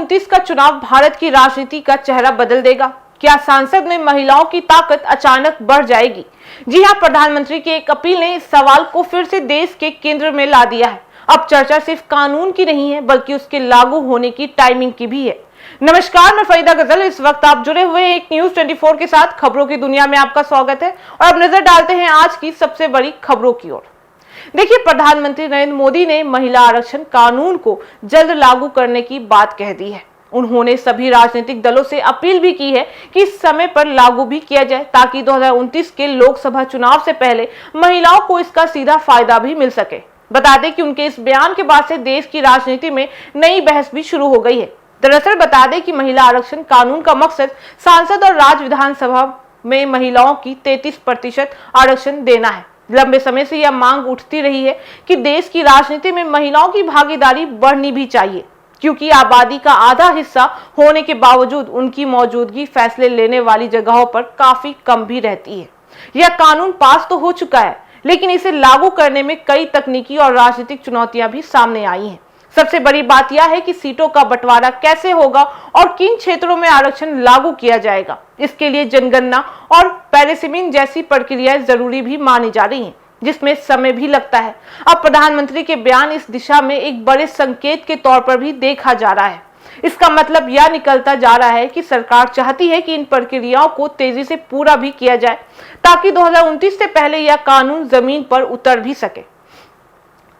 2029 का चुनाव भारत की राजनीति का चेहरा बदल देगा? क्या संसद में महिलाओं की ताकत अचानक बढ़ जाएगी? जी हां, प्रधानमंत्री की एक अपील ने इस सवाल को फिर से देश के केंद्र में ला दिया है। अब चर्चा सिर्फ कानून की नहीं है, बल्कि उसके लागू होने की टाइमिंग की भी है। नमस्कार, मैं फरीदा गजल। इस वक्त आप जुड़े हुए हैं एक न्यूज 24 के साथ। खबरों की दुनिया में आपका स्वागत है और अब नजर डालते हैं आज की सबसे बड़ी खबरों की ओर। देखिए, प्रधानमंत्री नरेंद्र मोदी ने महिला आरक्षण कानून को जल्द लागू करने की बात कह दी है। उन्होंने सभी राजनीतिक दलों से अपील भी की है कि समय पर लागू भी किया जाए, ताकि 2029 के लोकसभा चुनाव से पहले महिलाओं को इसका सीधा फायदा भी मिल सके। बता दें कि उनके इस बयान के बाद से देश की राजनीति में नई बहस भी शुरू हो गई है। दरअसल बता दें कि महिला आरक्षण कानून का मकसद सांसद और राज्य विधानसभा में महिलाओं की 33% आरक्षण देना है। लंबे समय से यह मांग उठती रही है कि देश की राजनीति में महिलाओं की भागीदारी बढ़नी भी चाहिए, क्योंकि आबादी का आधा हिस्सा होने के बावजूद उनकी मौजूदगी फैसले लेने वाली जगहों पर काफी कम भी रहती है। यह कानून पास तो हो चुका है, लेकिन इसे लागू करने में कई तकनीकी और राजनीतिक चुनौतियां भी सामने आई हैं। सबसे बड़ी बात यह है कि सीटों का बंटवारा कैसे होगा और किन क्षेत्रों में आरक्षण लागू किया जाएगा। इसके लिए जनगणना और पैरेसिमिन जैसी प्रक्रियाएं जरूरी भी मानी जा रही हैं, जिसमें समय भी लगता है। अब प्रधानमंत्री के बयान इस दिशा में एक बड़े संकेत के तौर पर भी देखा जा रहा है। इसका मतलब यह निकलता जा रहा है कि सरकार चाहती है कि इन प्रक्रियाओं को तेजी से पूरा भी किया जाए, ताकि 2029 से पहले यह कानून जमीन पर उतर भी सके।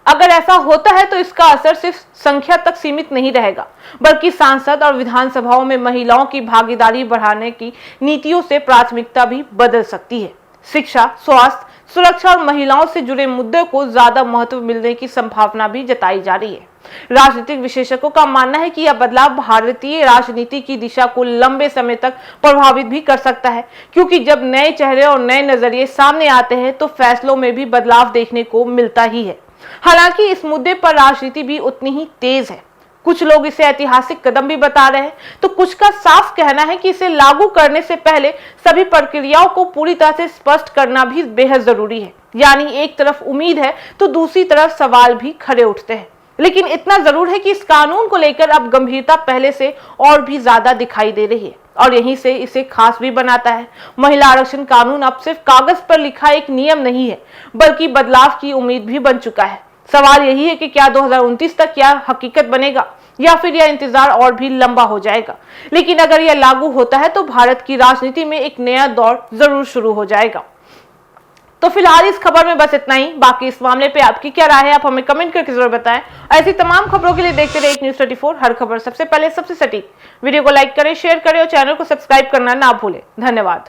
अगर ऐसा होता है तो इसका असर सिर्फ संख्या तक सीमित नहीं रहेगा, बल्कि सांसद और विधानसभाओं में महिलाओं की भागीदारी बढ़ाने की नीतियों से प्राथमिकता भी बदल सकती है। शिक्षा, स्वास्थ्य, सुरक्षा और महिलाओं से जुड़े मुद्दों को ज्यादा महत्व मिलने की संभावना भी जताई जा रही है। राजनीतिक विशेषज्ञों का मानना है कि यह बदलाव भारतीय राजनीति की दिशा को लंबे समय तक प्रभावित भी कर सकता है, क्योंकि जब नए चेहरे और नए नजरिए सामने आते हैं तो फैसलों में भी बदलाव देखने को मिलता ही है। हालांकि इस मुद्दे पर राजनीति भी उतनी ही तेज है। कुछ लोग इसे ऐतिहासिक कदम भी बता रहे हैं, तो कुछ का साफ कहना है कि इसे लागू करने से पहले सभी प्रक्रियाओं को पूरी तरह से स्पष्ट करना भी बेहद जरूरी है। यानी एक तरफ उम्मीद है तो दूसरी तरफ सवाल भी खड़े उठते हैं। लेकिन इतना जरूर है कि इस कानून को लेकर अब गंभीरता पहले से और भी ज्यादा दिखाई दे रही है, और यहीं से इसे खास भी बनाता है। महिला आरक्षण कानून अब सिर्फ कागज पर लिखा एक नियम नहीं है, बल्कि बदलाव की उम्मीद भी बन चुका है। सवाल यही है कि क्या 2029 तक यह हकीकत बनेगा, या फिर यह इंतजार और भी लंबा हो जाएगा। लेकिन अगर यह लागू होता है तो भारत की राजनीति में एक नया दौर जरूर शुरू हो जाएगा। तो फिलहाल इस खबर में बस इतना ही। बाकी इस मामले पे आपकी क्या राय है, आप हमें कमेंट करके जरूर बताएं। ऐसी तमाम खबरों के लिए देखते रहिए एक न्यूज 24, हर खबर सबसे पहले सबसे सटीक। वीडियो को लाइक करें, शेयर करें और चैनल को सब्सक्राइब करना ना भूलें। धन्यवाद।